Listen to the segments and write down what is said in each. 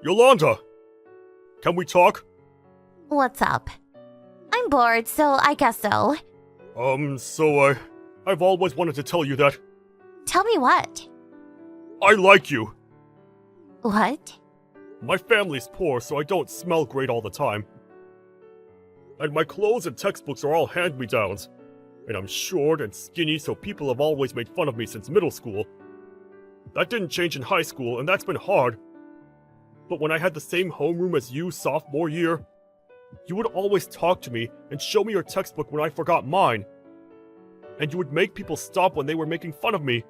Yolanda! Can we talk? What's up? I'm bored, so I guess so. I've always wanted to tell you that Tell me what? I like you. What? My family's poor, so I don't smell great all the time. And my clothes and textbooks are all hand-me-downs. And I'm short and skinny, so people have always made fun of me since middle school. That didn't change in high school, and that's been hard. But when I had the same homeroom as you sophomore year, you would always talk to me and show me your textbook when I forgot mine. And you would make people stop when they were making fun of me.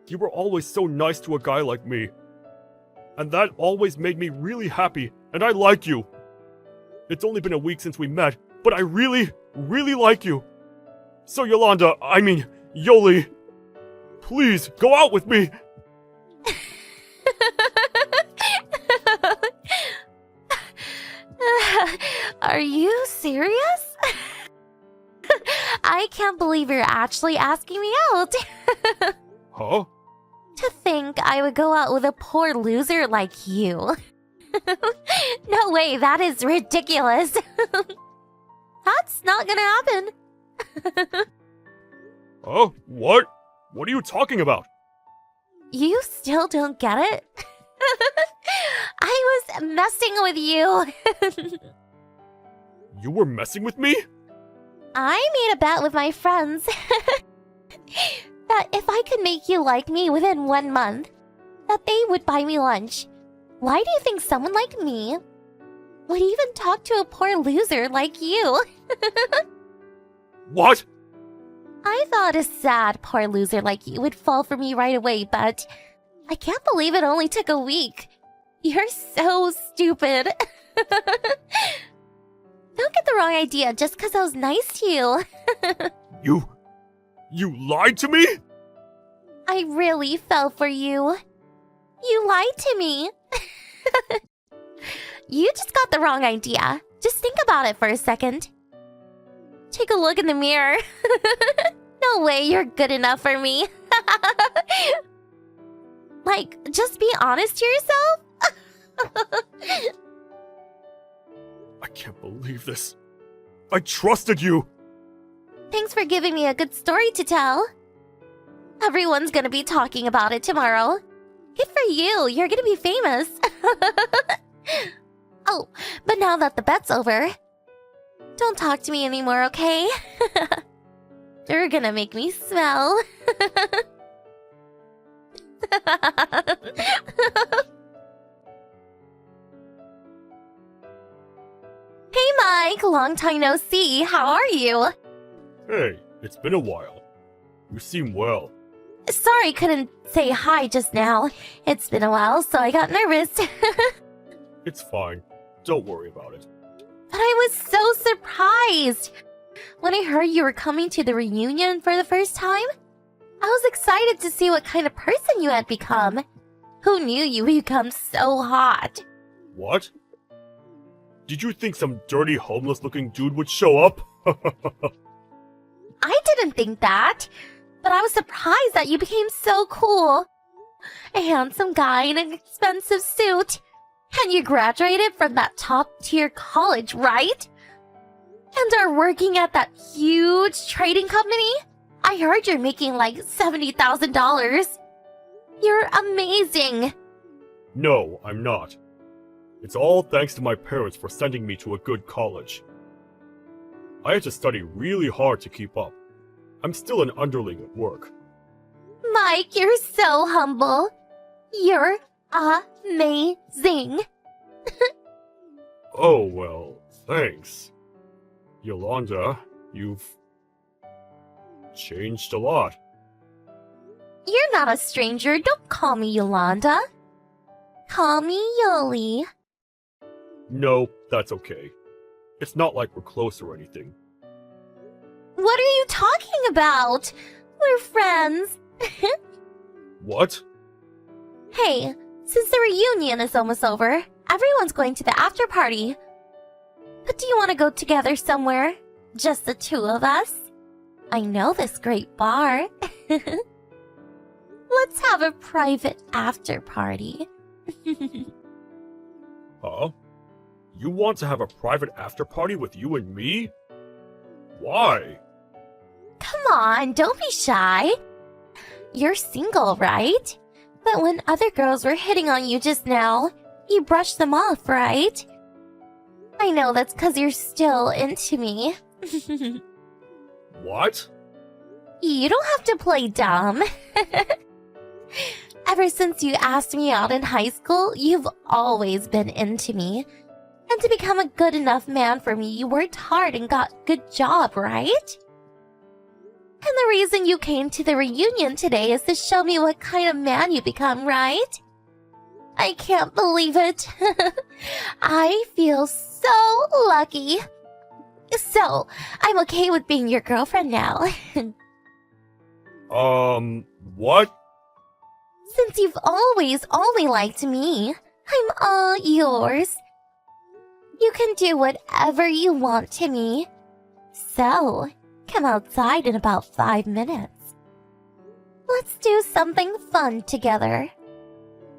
You were always so nice to a guy like me. And that always made me really happy, and I like you. It's only been a week since we met, but I really, really like you. So Yoli, please go out with me. Are you serious? I can't believe you're actually asking me out. Huh? To think I would go out with a poor loser like you. No way, that is ridiculous. That's not gonna happen. Oh, what? What are you talking about? You still don't get it? I was messing with you. You were messing with me? I made a bet with my friends that if I could make you like me within 1 month, that they would buy me lunch. Why do you think someone like me would even talk to a poor loser like you? What? I thought a sad poor loser like you would fall for me right away, but I can't believe it only took a week. You're so stupid. Don't get the wrong idea just because I was nice to you. You lied to me? I really fell for you. You lied to me. You just got the wrong idea. Just think about it for a second. Take a look in the mirror. No way you're good enough for me. Like, just be honest to yourself. I can't believe this. I trusted you. Thanks for giving me a good story to tell. Everyone's gonna be talking about it tomorrow. Good for you, you're gonna be famous. Oh, but now that the bet's over, don't talk to me anymore, okay? You're gonna make me smell. Hey Mike, long time no see. How are you? Hey, it's been a while. You seem well. Sorry couldn't say hi just now. It's been a while, so I got nervous. It's fine. Don't worry about it. But I was so surprised when I heard you were coming to the reunion for the first time. I was excited to see what kind of person you had become. Who knew you would become so hot? What? Did you think some dirty homeless-looking dude would show up? I didn't think that, but I was surprised that you became so cool. A handsome guy in an expensive suit. And you graduated from that top-tier college, right? And are working at that huge trading company? I heard you're making like $70,000. You're amazing. No, I'm not. It's all thanks to my parents for sending me to a good college. I had to study really hard to keep up. I'm still an underling at work. Mike, you're so humble. You're amazing. Oh, well, thanks. Yolanda, you've changed a lot. You're not a stranger. Don't call me Yolanda. Call me Yoli. No, that's okay. It's not like we're close or anything. What are you talking about? We're friends. What? Hey, since the reunion is almost over, everyone's going to the after party. But do you want to go together somewhere? Just the two of us? I know this great bar. Let's have a private after party. Huh? You want to have a private after party with you and me? Why? Come on, don't be shy. You're single, right? But when other girls were hitting on you just now, you brushed them off, right? I know that's 'cause you're still into me. What? You don't have to play dumb. Ever since you asked me out in high school, you've always been into me. And to become a good enough man for me, you worked hard and got a good job, right? And the reason you came to the reunion today is to show me what kind of man you become, right? I can't believe it. I feel so lucky. So, I'm okay with being your girlfriend now. What? Since you've always only liked me, I'm all yours. You can do whatever you want to me. So, come outside in about 5 minutes. Let's do something fun together.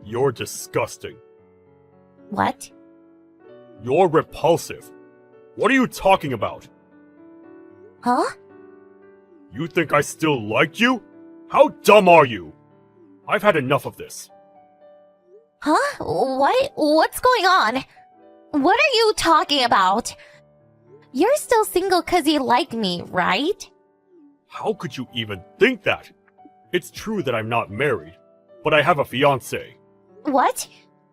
You're disgusting. What? You're repulsive. What are you talking about? Huh? You think I still like you? How dumb are you? I've had enough of this. Huh? What? What's going on? What are you talking about? You're still single 'cause you like me, right? How could you even think that? It's true that I'm not married, but I have a fiancé. What?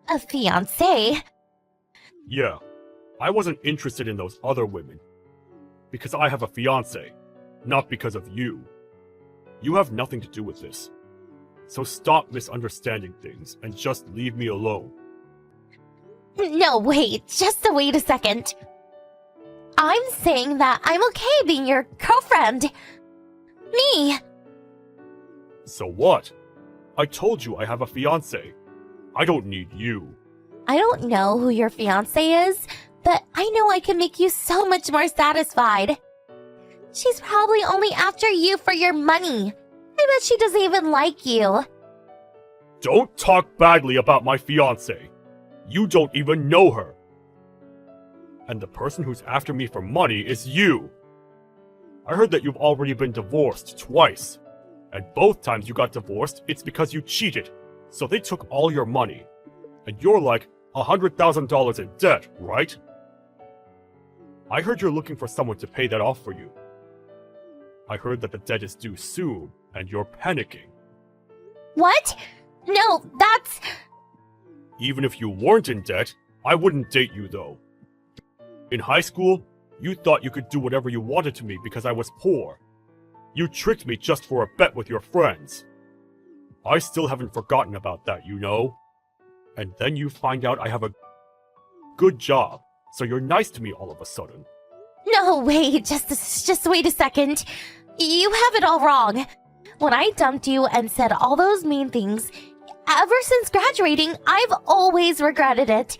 A fiancé? Yeah, I wasn't interested in those other women. Because I have a fiancé, not because of you. You have nothing to do with this. So stop misunderstanding things and just leave me alone. No, wait, just wait a second. I'm saying that I'm okay being your girlfriend. Me. So what? I told you I have a fiancé. I don't need you. I don't know who your fiancé is, but I know I can make you so much more satisfied. She's probably only after you for your money. I bet she doesn't even like you. Don't talk badly about my fiancé. You don't even know her. And the person who's after me for money is you. I heard that you've already been divorced twice. And both times you got divorced, it's because you cheated. So they took all your money. And you're like $100,000 in debt, right? I heard you're looking for someone to pay that off for you. I heard that the debt is due soon, and you're panicking. What? No, that's... Even if you weren't in debt, I wouldn't date you though. In high school, you thought you could do whatever you wanted to me because I was poor. You tricked me just for a bet with your friends. I still haven't forgotten about that, you know? And then you find out I have a good job, so you're nice to me all of a sudden. No, wait, just wait a second. You have it all wrong. When I dumped you and said all those mean things, ever since graduating, I've always regretted it.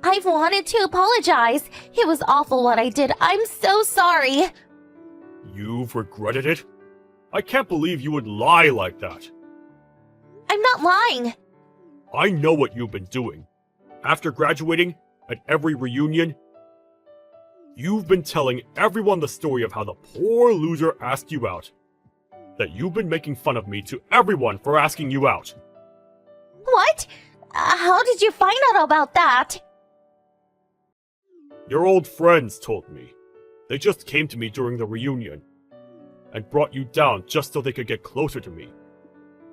I've wanted to apologize. It was awful what I did. I'm so sorry. You've regretted it? I can't believe you would lie like that. I'm not lying. I know what you've been doing. After graduating, at every reunion, you've been telling everyone the story of how the poor loser asked you out. That you've been making fun of me to everyone for asking you out. What? How did you find out about that? Your old friends told me. They just came to me during the reunion and brought you down just so they could get closer to me.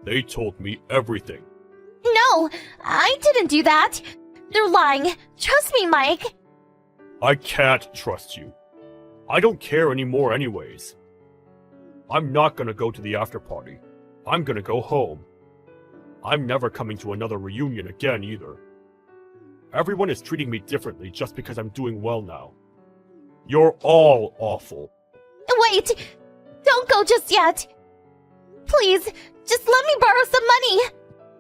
They told me everything. No, I didn't do that. They're lying. Trust me, Mike. I can't trust you. I don't care anymore anyways. I'm not gonna go to the after party. I'm gonna go home. I'm never coming to another reunion again either. Everyone is treating me differently just because I'm doing well now. You're all awful. Wait! Don't go just yet! Please, just let me borrow some money!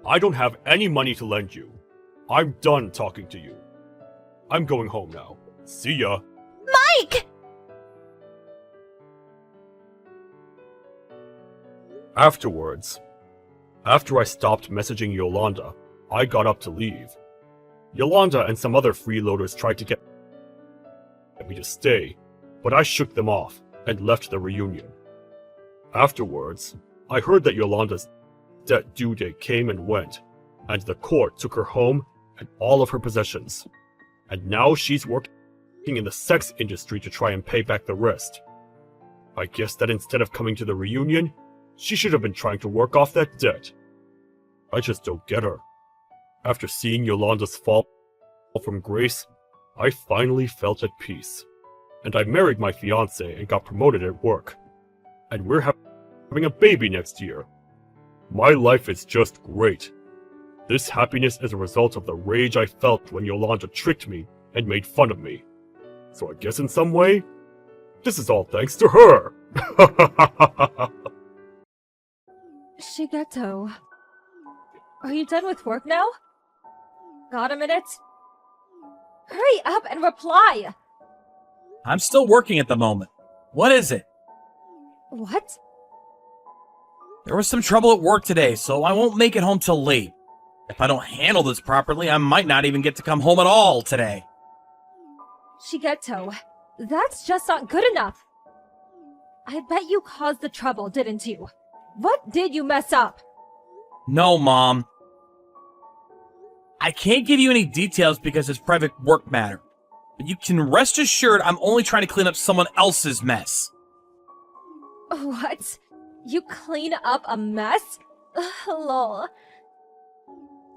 I don't have any money to lend you. I'm done talking to you. I'm going home now. See ya. Mike! Afterwards, after I stopped messaging Yolanda, I got up to leave. Yolanda and some other freeloaders tried to get me to stay, but I shook them off and left the reunion. Afterwards, I heard that Yolanda's debt due date came and went, and the court took her home and all of her possessions. And now she's working in the sex industry to try and pay back the rest. I guess that instead of coming to the reunion, she should have been trying to work off that debt. I just don't get her. After seeing Yolanda's fall from grace, I finally felt at peace. And I married my fiancée and got promoted at work. And we're having a baby next year. My life is just great. This happiness is a result of the rage I felt when Yolanda tricked me and made fun of me. So I guess in some way, this is all thanks to her! Shigeto, are you done with work now? Got a minute? Hurry up and reply! I'm still working at the moment. What is it? What? There was some trouble at work today, so I won't make it home till late. If I don't handle this properly, I might not even get to come home at all today. Shigeto, that's just not good enough. I bet you caused the trouble, didn't you? What did you mess up? No, Mom. I can't give you any details because it's private work matter. But you can rest assured I'm only trying to clean up someone else's mess. What? You clean up a mess? Lol.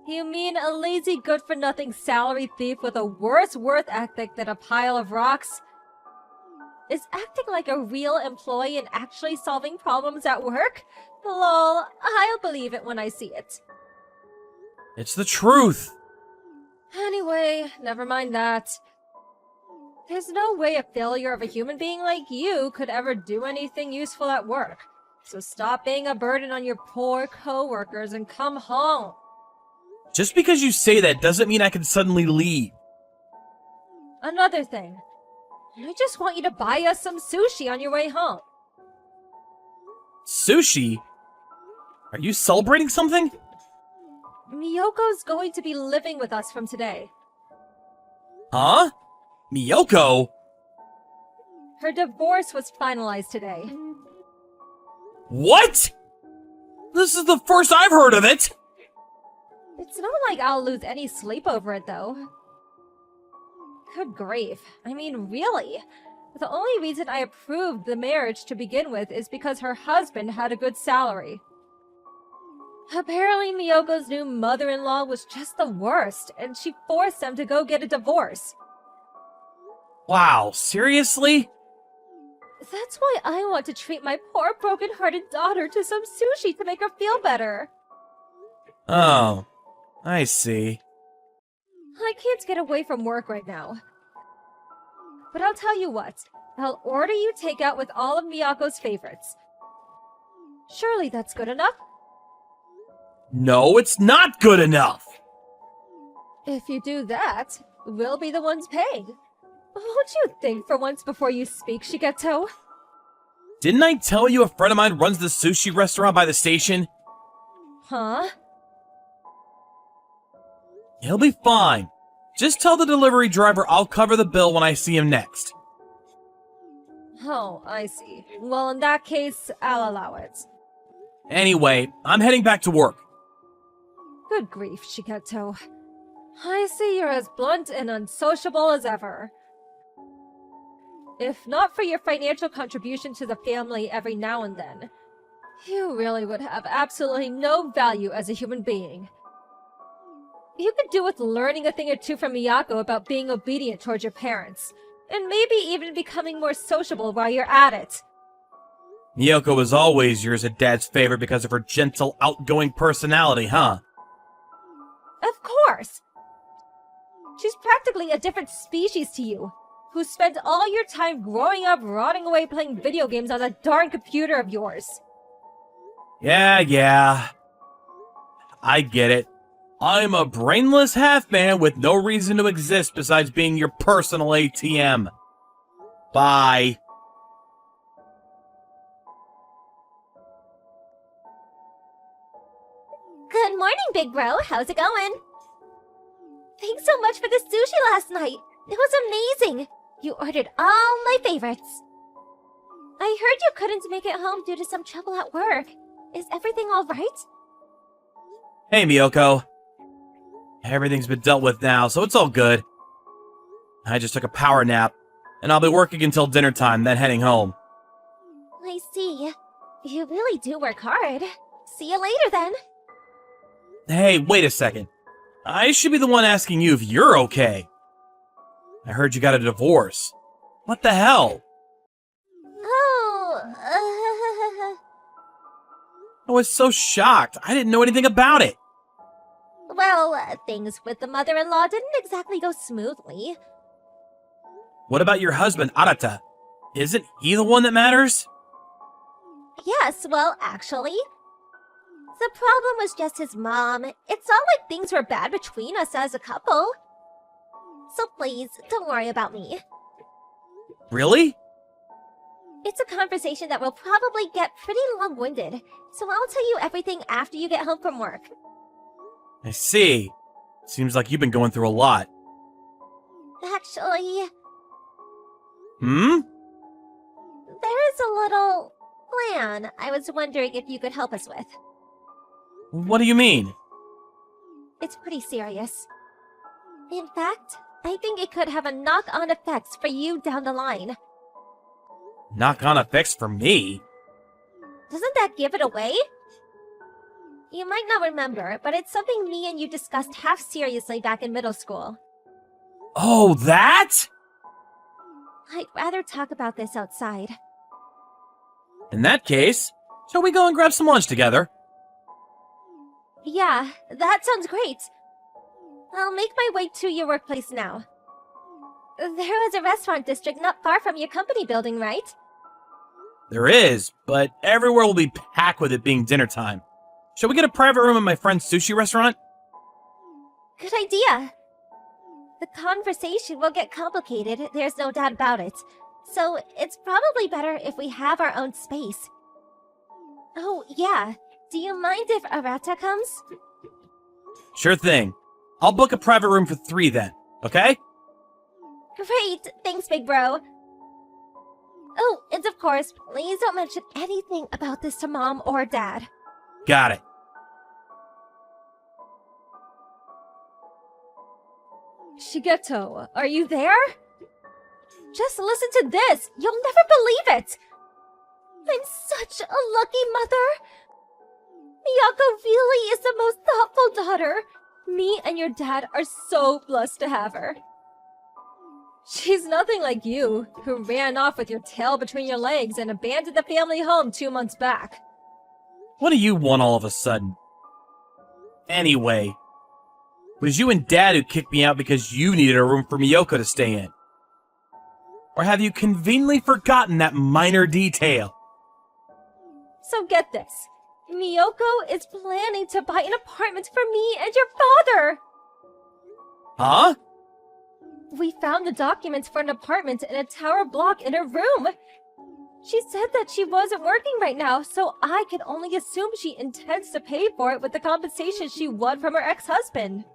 You mean a lazy good-for-nothing salary thief with a worse work ethic than a pile of rocks? Is acting like a real employee and actually solving problems at work? Lol, I'll believe it when I see it. It's the truth. Anyway, never mind that. There's no way a failure of a human being like you could ever do anything useful at work. So stop being a burden on your poor co-workers and come home. Just because you say that doesn't mean I can suddenly leave. Another thing. I just want you to buy us some sushi on your way home. Sushi? Are you celebrating something? Miyoko's going to be living with us from today. Huh? Miyoko? Her divorce was finalized today. What? This is the first I've heard of it! It's not like I'll lose any sleep over it, though. Good grief. I mean, really? The only reason I approved the marriage to begin with is because her husband had a good salary. Apparently, Miyoko's new mother-in-law was just the worst, and she forced them to go get a divorce. Wow, seriously? That's why I want to treat my poor broken-hearted daughter to some sushi to make her feel better. Oh, I see. I can't get away from work right now. But I'll tell you what, I'll order you takeout with all of Miyako's favorites. Surely that's good enough? No, it's not good enough! If you do that, we'll be the ones paying. Won't you think for once before you speak, Shigeto? Didn't I tell you a friend of mine runs the sushi restaurant by the station? Huh? He'll be fine. Just tell the delivery driver I'll cover the bill when I see him next. Oh, I see. Well, in that case, I'll allow it. Anyway, I'm heading back to work. Good grief, Shigeto. I see you're as blunt and unsociable as ever. If not for your financial contribution to the family every now and then, you really would have absolutely no value as a human being. You could do with learning a thing or two from Miyako about being obedient towards your parents, and maybe even becoming more sociable while you're at it. Miyoko was always yours a dad's favorite because of her gentle, outgoing personality, huh? Of course! She's practically a different species to you, who spent all your time growing up rotting away playing video games on that darn computer of yours. Yeah. I get it. I'm a brainless half-man with no reason to exist besides being your personal ATM. Bye. Good morning, big bro. How's it going? Thanks so much for the sushi last night. It was amazing. You ordered all my favorites. I heard you couldn't make it home due to some trouble at work. Is everything all right? Hey, Miyoko. Everything's been dealt with now, so it's all good. I just took a power nap, and I'll be working until dinner time, then heading home. I see. You really do work hard. See you later then. Hey, wait a second. I should be the one asking you if you're okay. I heard you got a divorce. What the hell? Oh, I was so shocked. I didn't know anything about it. well, things with the mother-in-law didn't exactly go smoothly. What about your husband, Arata? Isn't he the one that matters? Yes, well, actually. The problem was just his mom. It's not like things were bad between us as a couple. So please, don't worry about me. Really? It's a conversation that will probably get pretty long-winded, so I'll tell you everything after you get home from work. I see. Seems like you've been going through a lot. Actually, Hmm? there is a little plan I was wondering if you could help us with. What do you mean? It's pretty serious. In fact, I think it could have a knock-on effects for you down the line. Knock-on effects for me? Doesn't that give it away? You might not remember, but it's something me and you discussed half seriously back in middle school. Oh, that? I'd rather talk about this outside. In that case, shall we go and grab some lunch together? Yeah, that sounds great. I'll make my way to your workplace now. There is a restaurant district not far from your company building, right? There is, but everywhere will be packed with it being dinner time. Shall we get a private room at my friend's sushi restaurant? Good idea. The conversation will get complicated, there's no doubt about it. So it's probably better if we have our own space. Oh, yeah. Do you mind if Arata comes? Sure thing. I'll book a private room for 3 then, okay? Great! Thanks, big bro. Oh, and of course, please don't mention anything about this to Mom or Dad. Got it. Shigeto, are you there? Just listen to this! You'll never believe it! I'm such a lucky mother! Miyako really is the most thoughtful daughter! Me and your dad are so blessed to have her. She's nothing like you, who ran off with your tail between your legs and abandoned the family home 2 months back. What do you want all of a sudden? Anyway, it was you and Dad who kicked me out because you needed a room for Miyoko to stay in. Or have you conveniently forgotten that minor detail? So get this. Miyoko is planning to buy an apartment for me and your father! Huh? We found the documents for an apartment in a tower block in her room. She said that she wasn't working right now, so I can only assume she intends to pay for it with the compensation she won from her ex-husband.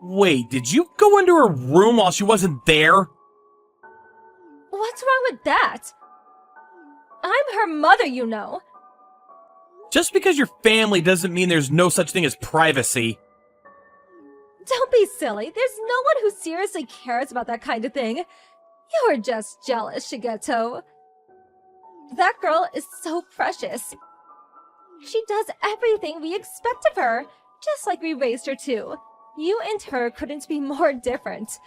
Wait, did you go into her room while she wasn't there? What's wrong with that? I'm her mother, you know. Just because you're family doesn't mean there's no such thing as privacy. Don't be silly. There's no one who seriously cares about that kind of thing. You're just jealous, Shigeto. That girl is so precious. She does everything we expect of her, just like we raised her too. You and her couldn't be more different.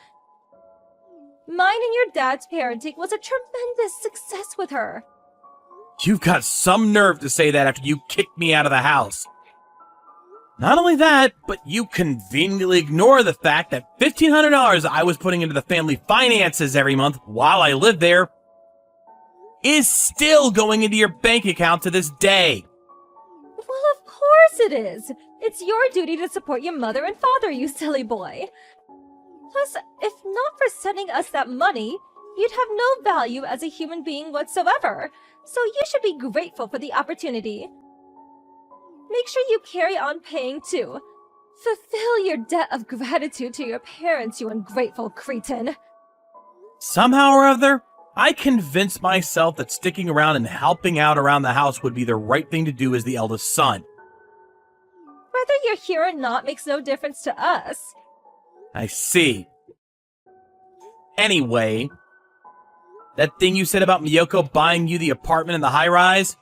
Mine and your dad's parenting was a tremendous success with her. You've got some nerve to say that after you kicked me out of the house. Not only that, but you conveniently ignore the fact that $1,500 I was putting into the family finances every month while I lived there is still going into your bank account to this day. Well, of course it is. It's your duty to support your mother and father, you silly boy. Plus, if not for sending us that money, you'd have no value as a human being whatsoever. So you should be grateful for the opportunity. Make sure you carry on paying too. Fulfill your debt of gratitude to your parents, you ungrateful cretin. Somehow or other, I convinced myself that sticking around and helping out around the house would be the right thing to do as the eldest son. Whether you're here or not makes no difference to us. I see. Anyway, that thing you said about Miyoko buying you the apartment in the high-rise?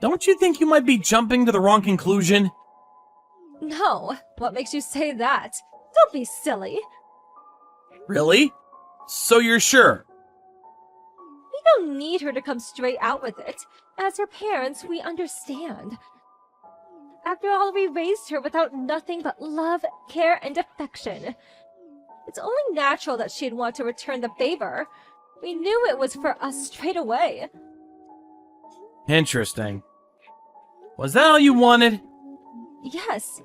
Don't you think you might be jumping to the wrong conclusion? No, what makes you say that? Don't be silly. Really? So you're sure? We don't need her to come straight out with it. As her parents, we understand. After all, we raised her without nothing but love, care, and affection. It's only natural that she'd want to return the favor. We knew it was for us straight away. Interesting. Was that all you wanted? Yes.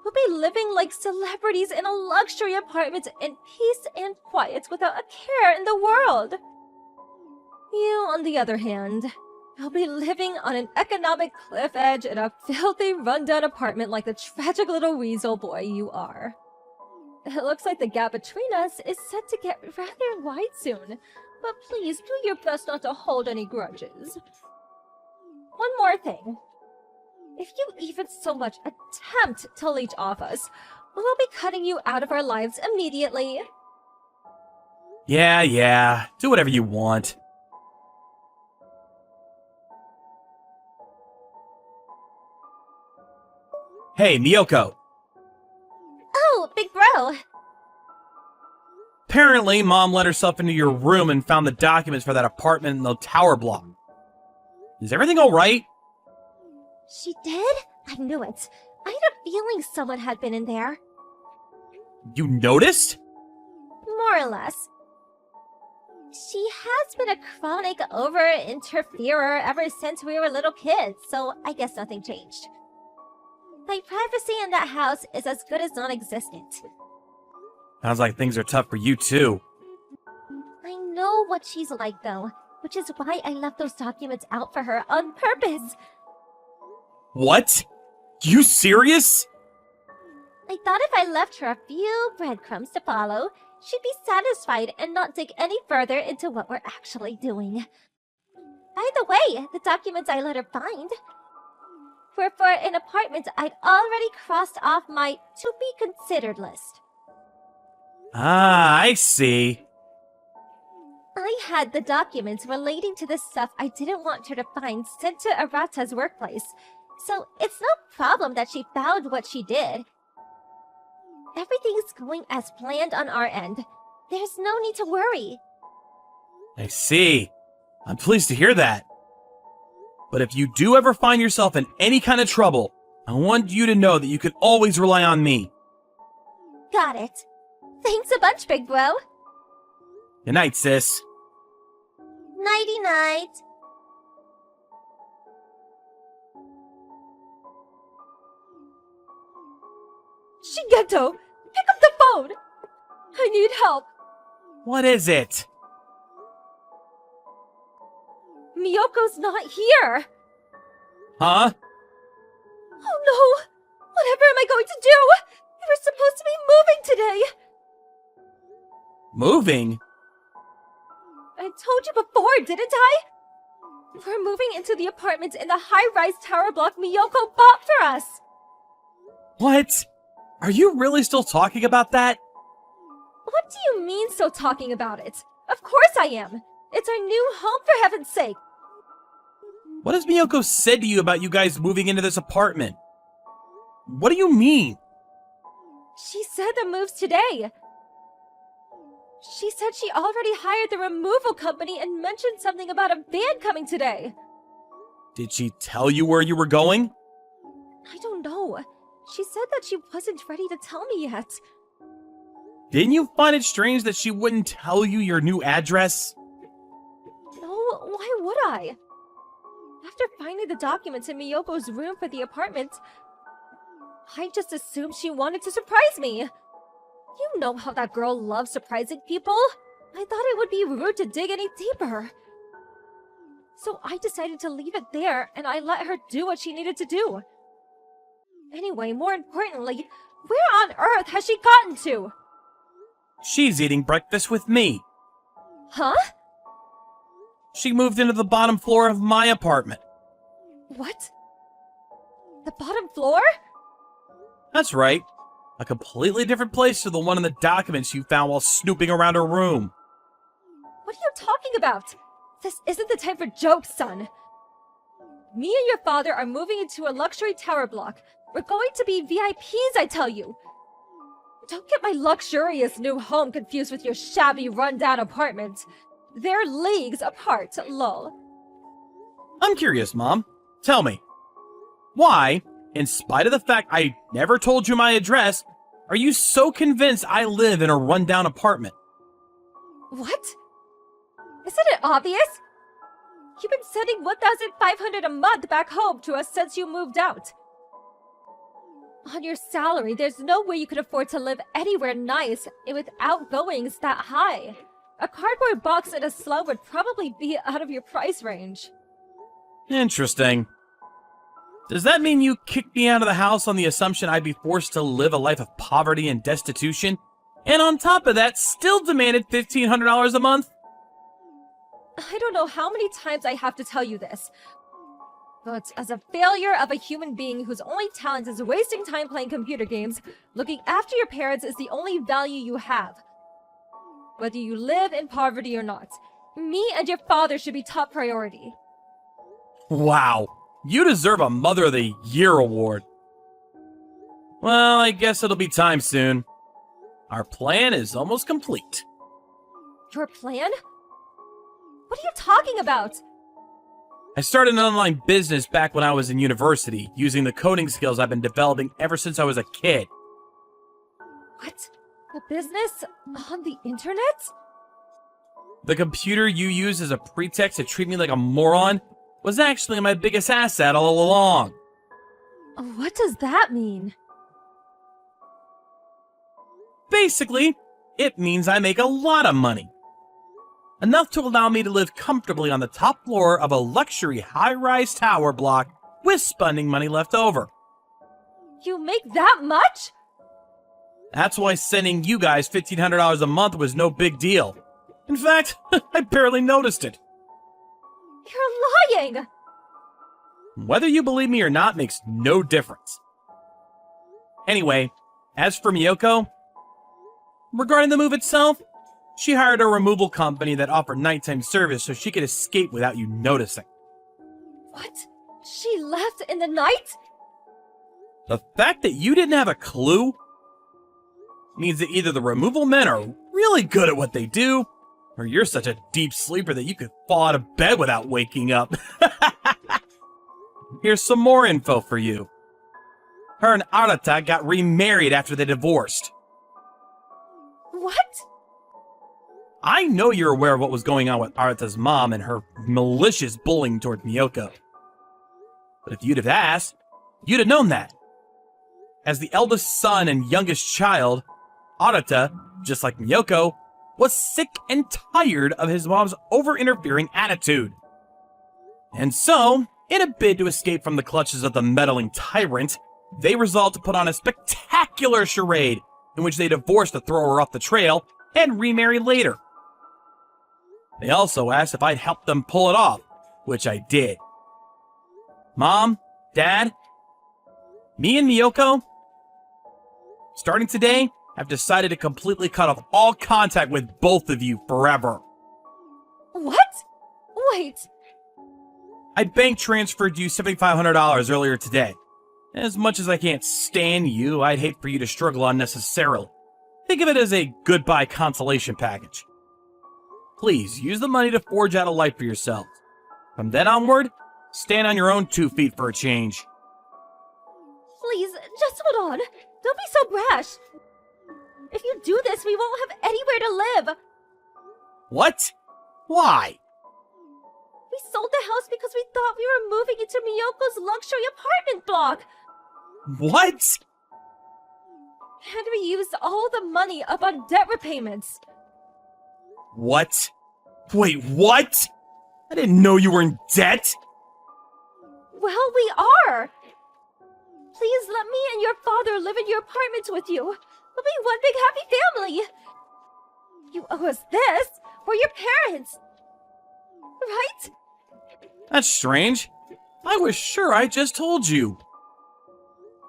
We'll be living like celebrities in a luxury apartment in peace and quiet without a care in the world. You, on the other hand, will be living on an economic cliff edge in a filthy, run-down apartment like the tragic little weasel boy you are. It looks like the gap between us is set to get rather wide soon, but please do your best not to hold any grudges. One more thing. If you even so much attempt to leech off us, we'll be cutting you out of our lives immediately. Yeah. Do whatever you want. Hey, Miyoko. Oh, big bro. Apparently, Mom let herself into your room and found the documents for that apartment in the tower block. Is everything alright? She did? I knew it. I had a feeling someone had been in there. You noticed? More or less. She has been a chronic over-interferer ever since we were little kids, so I guess nothing changed. My privacy in that house is as good as non-existent. Sounds like things are tough for you, too. I know what she's like, though, which is why I left those documents out for her on purpose. What? You serious? I thought if I left her a few breadcrumbs to follow, she'd be satisfied and not dig any further into what we're actually doing. By the way, the documents I let her find were for an apartment I'd already crossed off my to-be-considered list. Ah, I see. I had the documents relating to the stuff I didn't want her to find sent to Arata's workplace, so it's no problem that she found what she did. Everything's going as planned on our end. There's no need to worry. I see. I'm pleased to hear that. But if you do ever find yourself in any kind of trouble, I want you to know that you can always rely on me. Got it. Thanks a bunch, big bro. Good night, sis. Nighty-night. Shigeto, pick up the phone! I need help. What is it? Miyoko's not here. Huh? Oh no! Whatever am I going to do? We were supposed to be moving today. Moving? I told you before, didn't I? We're moving into the apartment in the high-rise tower block Miyoko bought for us. What? Are you really still talking about that? What do you mean still talking about it? Of course I am. It's our new home, for heaven's sake. What has Miyoko said to you about you guys moving into this apartment? What do you mean? She said the move's today. She said she already hired the removal company and mentioned something about a van coming today. Did she tell you where you were going? I don't know. She said that she wasn't ready to tell me yet. Didn't you find it strange that she wouldn't tell you your new address? No, why would I? After finding the documents in Miyoko's room for the apartment, I just assumed she wanted to surprise me. You know how that girl loves surprising people. I thought it would be rude to dig any deeper. So I decided to leave it there, and I let her do what she needed to do. Anyway, more importantly, where on earth has she gotten to? She's eating breakfast with me. Huh? She moved into the bottom floor of my apartment. What? The bottom floor? That's right. A completely different place to the one in the documents you found while snooping around her room. What are you talking about? This isn't the time for jokes, son. Me and your father are moving into a luxury tower block. We're going to be VIPs, I tell you. Don't get my luxurious new home confused with your shabby, rundown apartment. They're leagues apart, lol. I'm curious, Mom. Tell me, why, in spite of the fact I never told you my address, are you so convinced I live in a rundown apartment? What? Isn't it obvious? You've been sending $1,500 a month back home to us since you moved out. On your salary, there's no way you could afford to live anywhere nice with outgoings that high. A cardboard box in a slum would probably be out of your price range. Interesting. Does that mean you kicked me out of the house on the assumption I'd be forced to live a life of poverty and destitution? And on top of that, still demanded $1,500 a month? I don't know how many times I have to tell you this, but as a failure of a human being whose only talent is wasting time playing computer games, looking after your parents is the only value you have. Whether you live in poverty or not, me and your father should be top priority. Wow, you deserve a Mother of the Year award. Well, I guess it'll be time soon. Our plan is almost complete. Your plan? What are you talking about? I started an online business back when I was in university, using the coding skills I've been developing ever since I was a kid. What? A business on the internet? The computer you use as a pretext to treat me like a moron was actually my biggest asset all along. What does that mean? Basically, it means I make a lot of money. Enough to allow me to live comfortably on the top floor of a luxury high-rise tower block with spending money left over. You make that much? That's why sending you guys $1,500 a month was no big deal. In fact, I barely noticed it. You're lying! Whether you believe me or not makes no difference. Anyway, as for Miyoko, regarding the move itself, she hired a removal company that offered nighttime service so she could escape without you noticing. What? She left in the night? The fact that you didn't have a clue means that either the removal men are really good at what they do, or you're such a deep sleeper that you could fall out of bed without waking up. Here's some more info for you. Her and Arata got remarried after they divorced. What? I know you're aware of what was going on with Arata's mom and her malicious bullying toward Miyoko. But if you'd have asked, you'd have known that. As the eldest son and youngest child, Arata, just like Miyoko, was sick and tired of his mom's over-interfering attitude. And so, in a bid to escape from the clutches of the meddling tyrant, they resolved to put on a spectacular charade in which they divorced to throw her off the trail and remarry later. They also asked if I'd help them pull it off, which I did. Mom, Dad, me and Miyoko, starting today, I've decided to completely cut off all contact with both of you forever. What? Wait. I bank transferred you $7,500 earlier today. As much as I can't stand you, I'd hate for you to struggle unnecessarily. Think of it as a goodbye consolation package. Please, use the money to forge out a life for yourselves. From then onward, stand on your own 2 feet for a change. Please, just hold on. Don't be so brash. If you do this, we won't have anywhere to live. What? Why? We sold the house because we thought we were moving into Miyoko's luxury apartment block. What? And we used all the money up on debt repayments. What? Wait, what? I didn't know you were in debt. Well, we are. Please let me and your father live in your apartment with you. We'll be one big happy family. You owe us this for your parents. Right? That's strange. I was sure I just told you.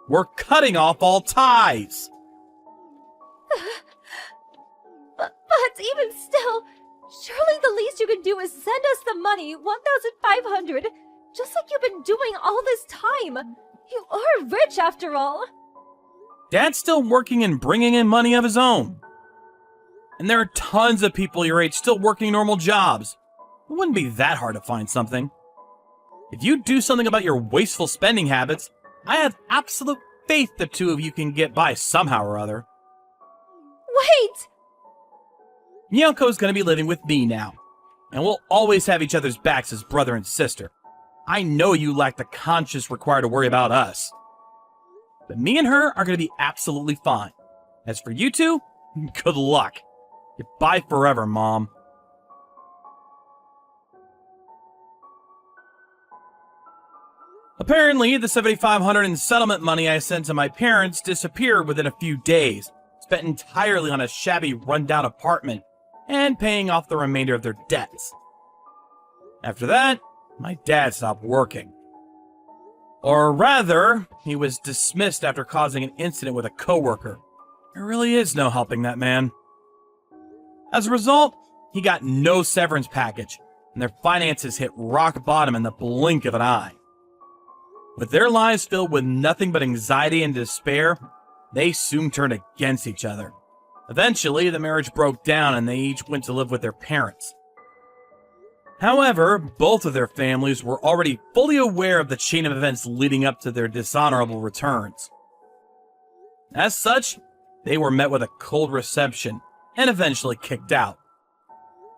We're cutting off all ties. But even still, surely the least you can do is send us the money, 1,500, just like you've been doing all this time. You are rich after all. Dad's still working and bringing in money of his own. And there are tons of people your age still working normal jobs. It wouldn't be that hard to find something. If you do something about your wasteful spending habits, I have absolute faith the two of you can get by somehow or other. Wait! Miyoko's gonna be living with me now, and we'll always have each other's backs as brother and sister. I know you lack the conscience required to worry about us. But me and her are gonna be absolutely fine. As for you two, good luck. Goodbye forever, Mom. Apparently, the $7,500 in settlement money I sent to my parents disappeared within a few days, spent entirely on a shabby, rundown apartment, and paying off the remainder of their debts. After that, my dad stopped working. Or rather, he was dismissed after causing an incident with a coworker. There really is no helping that man. As a result, he got no severance package, and their finances hit rock bottom in the blink of an eye. With their lives filled with nothing but anxiety and despair, they soon turned against each other. Eventually, the marriage broke down and they each went to live with their parents. However, both of their families were already fully aware of the chain of events leading up to their dishonorable returns. As such, they were met with a cold reception and eventually kicked out.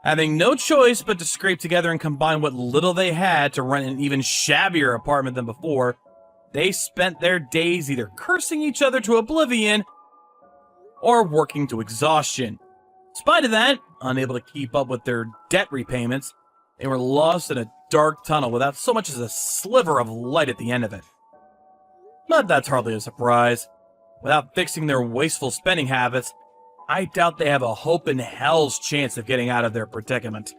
Having no choice but to scrape together and combine what little they had to rent an even shabbier apartment than before, they spent their days either cursing each other to oblivion or working to exhaustion. In spite of that, unable to keep up with their debt repayments, they were lost in a dark tunnel without so much as a sliver of light at the end of it. But that's hardly a surprise. Without fixing their wasteful spending habits, I doubt they have a hope in hell's chance of getting out of their predicament.